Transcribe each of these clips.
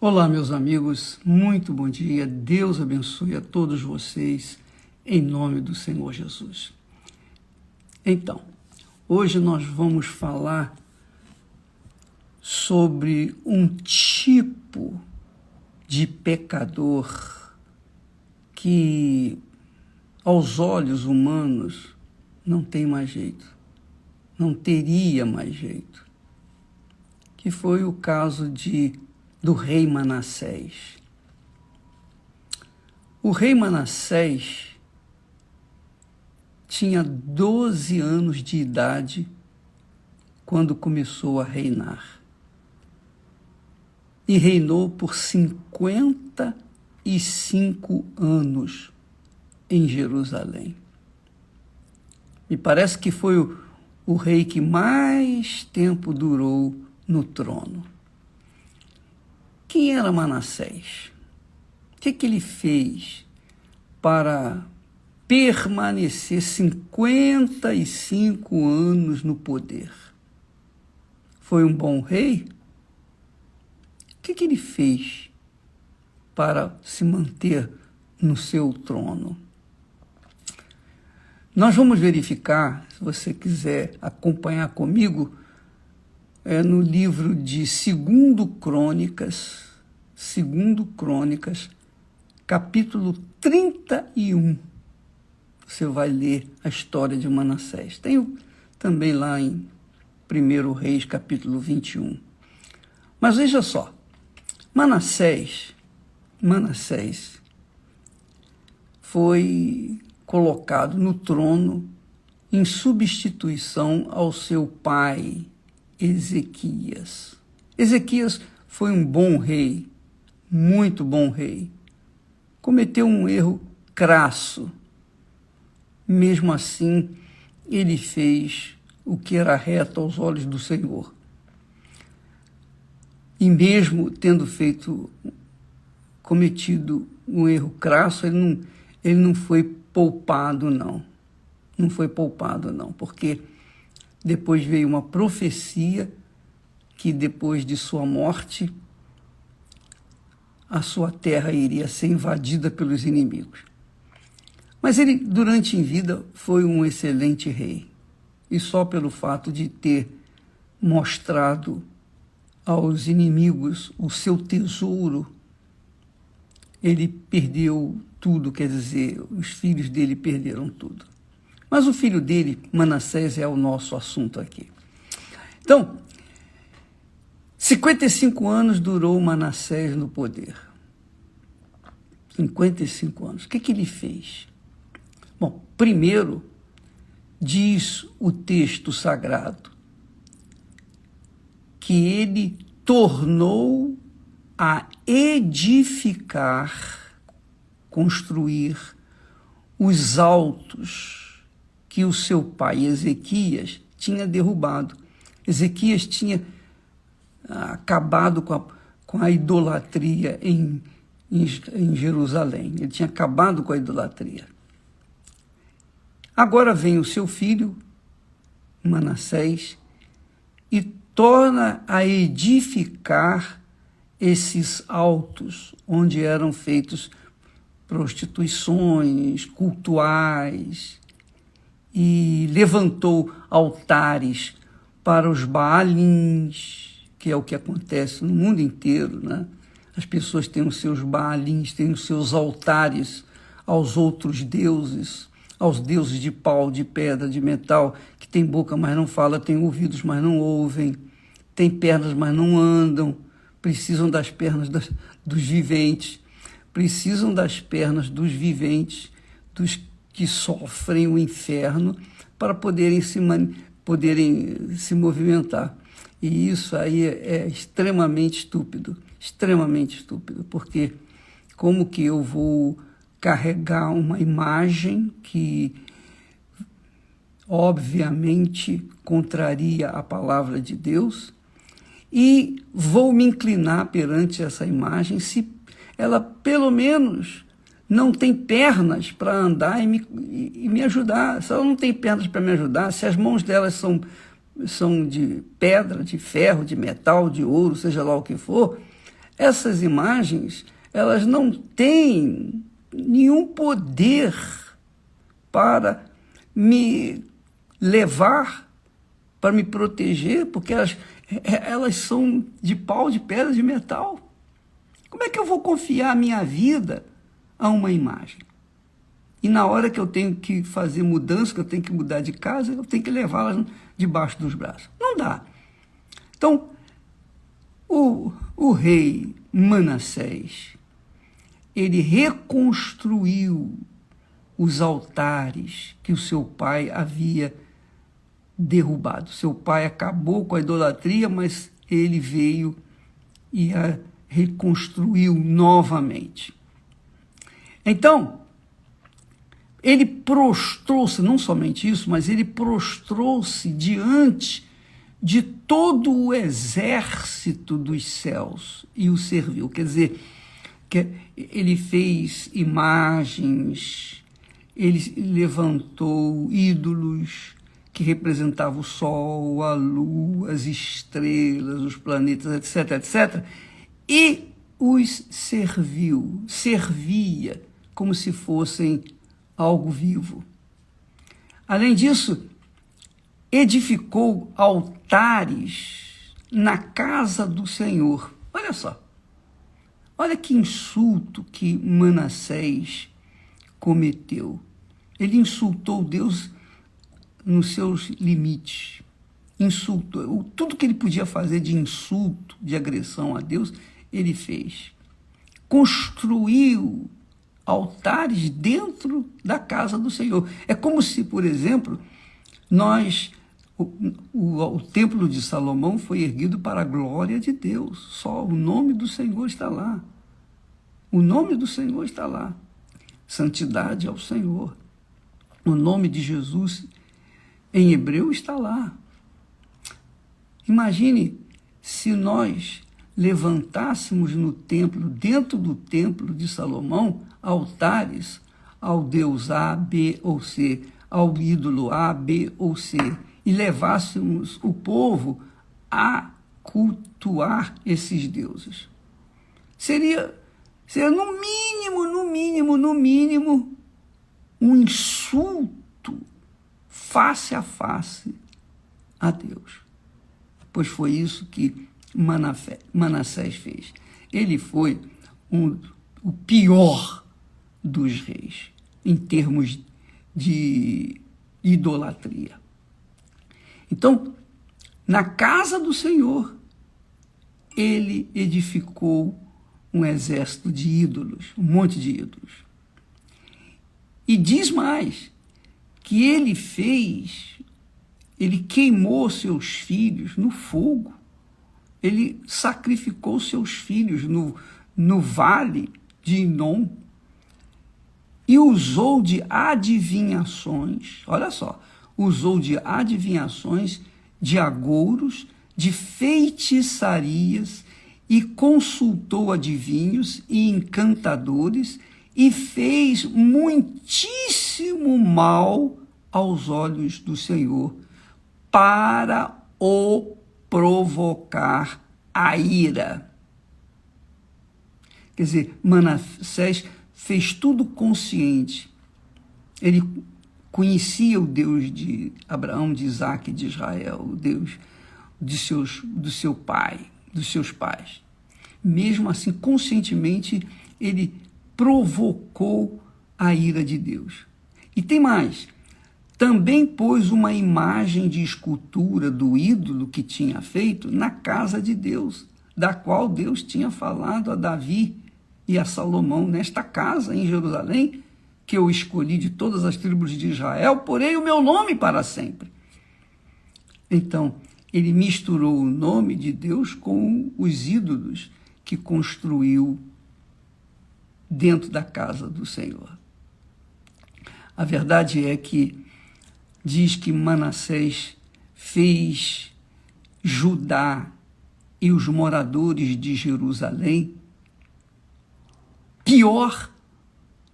Olá, meus amigos, muito bom dia. Deus abençoe a todos vocês, em nome do Senhor Jesus. Então, hoje nós vamos falar sobre um tipo de pecador que, aos olhos humanos, não tem mais jeito, não teria mais jeito, que foi o caso do rei Manassés. O rei Manassés tinha 12 anos de idade quando começou a reinar. E reinou por 55 anos em Jerusalém. Me parece que foi o rei que mais tempo durou no trono. Quem era Manassés? O que ele fez para permanecer 55 anos no poder? Foi um bom rei? O que ele fez para se manter no seu trono? Nós vamos verificar, se você quiser acompanhar comigo, no livro de 2 Crônicas, capítulo 31. Você vai ler a história de Manassés. Tem também lá em 1 Reis, capítulo 21. Mas veja só, Manassés foi colocado no trono em substituição ao seu pai, Ezequias. Ezequias foi um bom rei, muito bom rei. Cometeu um erro crasso. Mesmo assim, ele fez o que era reto aos olhos do Senhor. E mesmo tendo cometido um erro crasso, ele não foi poupado, não. Não foi poupado, não, porque depois veio uma profecia que depois de sua morte, a sua terra iria ser invadida pelos inimigos. Mas ele, durante em vida, foi um excelente rei. E só pelo fato de ter mostrado aos inimigos o seu tesouro, ele perdeu tudo, quer dizer, os filhos dele perderam tudo. Mas o filho dele, Manassés, é o nosso assunto aqui. Então, 55 anos durou Manassés no poder. 55 anos. O que ele fez? Bom, primeiro, diz o texto sagrado que ele tornou a edificar, construir os altos que o seu pai Ezequias tinha derrubado. Ezequias tinha acabado com a idolatria em Jerusalém. Ele tinha acabado com a idolatria. Agora vem o seu filho, Manassés, e torna a edificar esses altos, onde eram feitos prostituições cultuais, e levantou altares para os Baalins, que é o que acontece no mundo inteiro, né? As pessoas têm os seus Baalins, têm os seus altares aos outros deuses, aos deuses de pau, de pedra, de metal, que tem boca, mas não fala, tem ouvidos, mas não ouvem, tem pernas, mas não andam, precisam das pernas dos viventes, precisam das pernas dos viventes, dos que sofrem o inferno, para poderem se movimentar. E isso aí é extremamente estúpido, porque como que eu vou carregar uma imagem que obviamente contraria a palavra de Deus e vou me inclinar perante essa imagem se ela pelo menos não tem pernas para andar e me ajudar. Se ela não tem pernas para me ajudar, se as mãos delas são de pedra, de ferro, de metal, de ouro, seja lá o que for, essas imagens, elas não têm nenhum poder para me levar, para me proteger, porque elas são de pau, de pedra, de metal. Como é que eu vou confiar a minha vida a uma imagem? E na hora que eu tenho que fazer mudança, que eu tenho que mudar de casa, eu tenho que levá-las debaixo dos braços. Não dá. Então, o rei Manassés, ele reconstruiu os altares que o seu pai havia derrubado. Seu pai acabou com a idolatria, mas ele veio e a reconstruiu novamente. Então, ele prostrou-se, não somente isso, mas ele prostrou-se diante de todo o exército dos céus e o serviu. Quer dizer, que ele fez imagens, ele levantou ídolos que representavam o sol, a lua, as estrelas, os planetas, etc., etc., e os servia como se fossem algo vivo. Além disso, edificou altares na casa do Senhor. Olha só, olha que insulto que Manassés cometeu. Ele insultou Deus nos seus limites. Insultou. Tudo que ele podia fazer de insulto, de agressão a Deus, ele fez. Construiu altares dentro da casa do Senhor. É como se, por exemplo, o templo de Salomão foi erguido para a glória de Deus. Só o nome do Senhor está lá. O nome do Senhor está lá. Santidade ao Senhor. O nome de Jesus em hebreu está lá. Imagine se nós levantássemos no templo, dentro do templo de Salomão, altares ao Deus A, B ou C, ao ídolo A, B ou C, e levássemos o povo a cultuar esses deuses. Seria no mínimo, um insulto face a face a Deus. Pois foi isso que Manassés fez. Ele foi o pior dos reis, em termos de idolatria. Então, na casa do Senhor, ele edificou um exército de ídolos, um monte de ídolos. E diz mais, que ele queimou seus filhos no fogo. Ele sacrificou seus filhos no vale de Inom e usou de adivinhações, olha só, usou de adivinhações, de agouros, de feitiçarias e consultou adivinhos e encantadores e fez muitíssimo mal aos olhos do Senhor para o provocar a ira. Quer dizer, Manassés fez tudo consciente. Ele conhecia o Deus de Abraão, de Isaac e de Israel, o Deus dos seus pais. Mesmo assim, conscientemente, ele provocou a ira de Deus. E tem mais. Também pôs uma imagem de escultura do ídolo que tinha feito na casa de Deus, da qual Deus tinha falado a Davi e a Salomão: nesta casa em Jerusalém, que eu escolhi de todas as tribos de Israel, porei o meu nome para sempre. Então, ele misturou o nome de Deus com os ídolos que construiu dentro da casa do Senhor. A verdade é que diz que Manassés fez Judá e os moradores de Jerusalém pior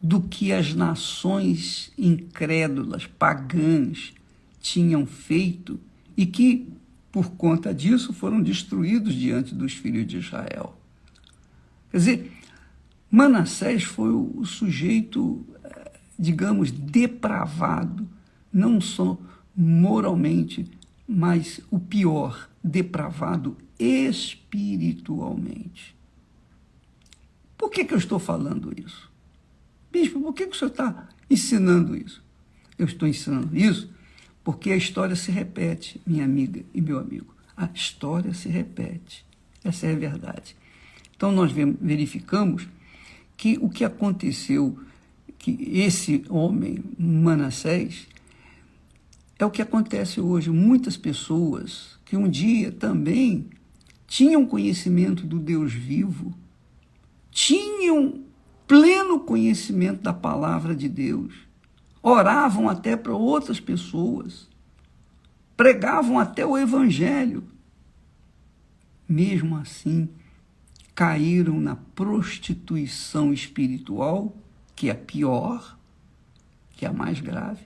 do que as nações incrédulas, pagãs, tinham feito e que, por conta disso, foram destruídos diante dos filhos de Israel. Quer dizer, Manassés foi o sujeito, digamos, depravado, não só moralmente, mas o pior, depravado espiritualmente. Por que eu estou falando isso? Bispo, por que o senhor está ensinando isso? Eu estou ensinando isso porque a história se repete, minha amiga e meu amigo. A história se repete. Essa é a verdade. Então, nós verificamos que o que aconteceu, que esse homem, Manassés, é o que acontece hoje. Muitas pessoas que um dia também tinham conhecimento do Deus vivo, tinham pleno conhecimento da palavra de Deus, oravam até para outras pessoas, pregavam até o evangelho. Mesmo assim, caíram na prostituição espiritual, que é a pior, que é a mais grave,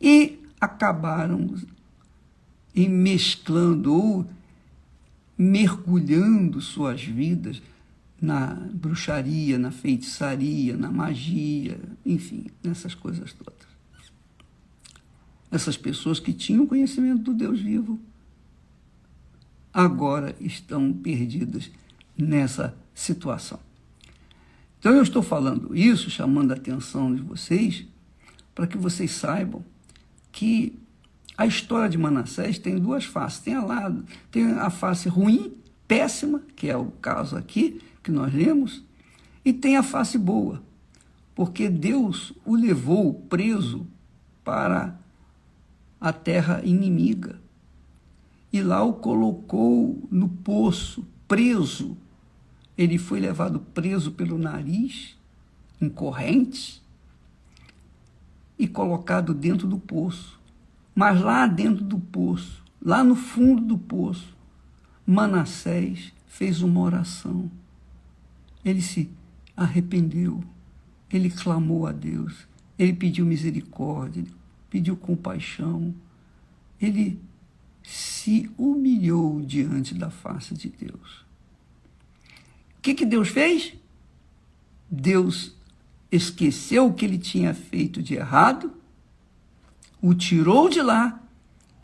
e acabaram mesclando ou mergulhando suas vidas na bruxaria, na feitiçaria, na magia, enfim, nessas coisas todas. Essas pessoas que tinham conhecimento do Deus vivo agora estão perdidas nessa situação. Então eu estou falando isso, chamando a atenção de vocês, para que vocês saibam que a história de Manassés tem duas faces. Tem a face ruim, péssima, que é o caso aqui, que nós lemos, e tem a face boa, porque Deus o levou preso para a terra inimiga, e lá o colocou no poço, preso. Ele foi levado preso pelo nariz, em correntes, e colocado dentro do poço. Mas lá dentro do poço, lá no fundo do poço, Manassés fez uma oração. Ele se arrependeu, ele clamou a Deus, ele pediu misericórdia, ele pediu compaixão, ele se humilhou diante da face de Deus. O que Deus fez? Deus esqueceu o que ele tinha feito de errado, o tirou de lá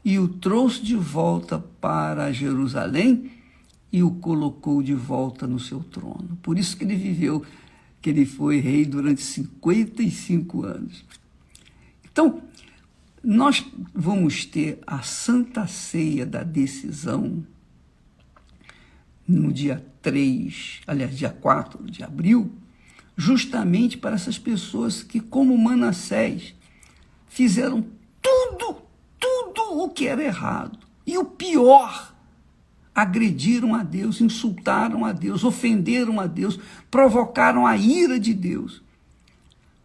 e o trouxe de volta para Jerusalém e o colocou de volta no seu trono. Por isso que ele viveu, que ele foi rei durante 55 anos. Então, nós vamos ter a Santa Ceia da Decisão no dia 4 de abril, justamente para essas pessoas que, como Manassés, fizeram tudo o que era errado. E o pior, agrediram a Deus, insultaram a Deus, ofenderam a Deus, provocaram a ira de Deus.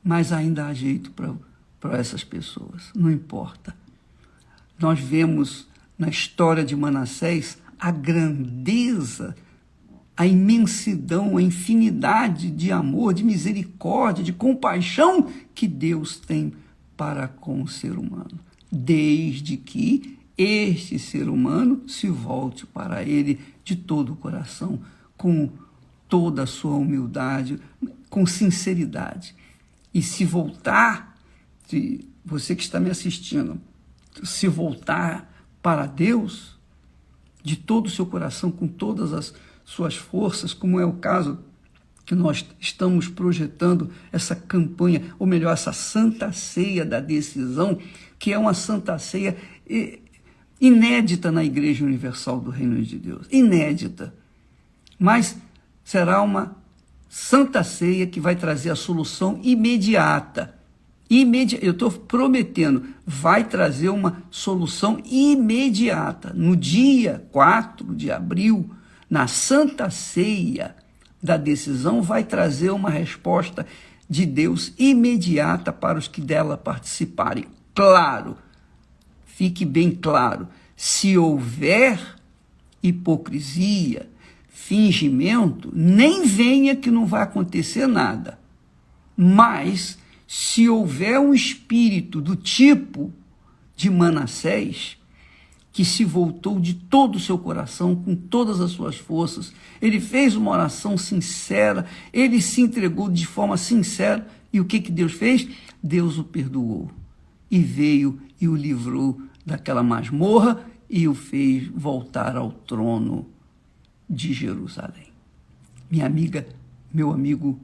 Mas ainda há jeito para essas pessoas, não importa. Nós vemos na história de Manassés a grandeza, a imensidão, a infinidade de amor, de misericórdia, de compaixão que Deus tem para com o ser humano, desde que este ser humano se volte para ele de todo o coração, com toda a sua humildade, com sinceridade. E se voltar, se você que está me assistindo, se voltar para Deus de todo o seu coração, com todas as suas forças, como é o caso que nós estamos projetando essa campanha, ou melhor, essa Santa Ceia da Decisão, que é uma Santa Ceia inédita na Igreja Universal do Reino de Deus, inédita, mas será uma Santa Ceia que vai trazer a solução imediata. Eu estou prometendo, vai trazer uma solução imediata. No dia 4 de abril, na Santa Ceia da Decisão, vai trazer uma resposta de Deus imediata para os que dela participarem. Claro, fique bem claro, se houver hipocrisia, fingimento, nem venha que não vai acontecer nada. Mas, se houver um espírito do tipo de Manassés, que se voltou de todo o seu coração, com todas as suas forças. Ele fez uma oração sincera, ele se entregou de forma sincera. E o que Deus fez? Deus o perdoou e veio e o livrou daquela masmorra e o fez voltar ao trono de Jerusalém. Minha amiga, meu amigo,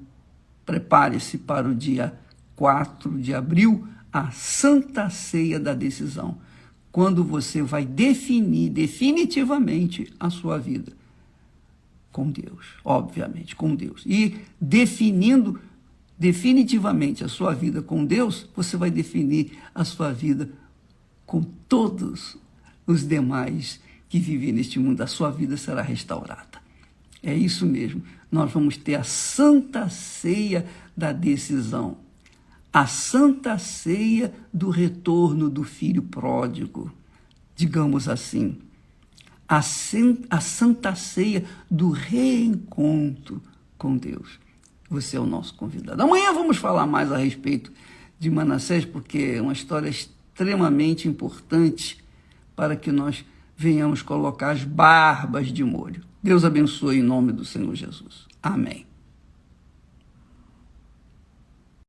prepare-se para o dia 4 de abril, a Santa Ceia da Decisão, quando você vai definir definitivamente a sua vida com Deus, obviamente, com Deus. E definindo definitivamente a sua vida com Deus, você vai definir a sua vida com todos os demais que vivem neste mundo. A sua vida será restaurada. É isso mesmo. Nós vamos ter a Santa Ceia da Decisão. A Santa Ceia do retorno do filho pródigo, digamos assim. A Santa Ceia do reencontro com Deus. Você é o nosso convidado. Amanhã vamos falar mais a respeito de Manassés, porque é uma história extremamente importante para que nós venhamos colocar as barbas de molho. Deus abençoe em nome do Senhor Jesus. Amém.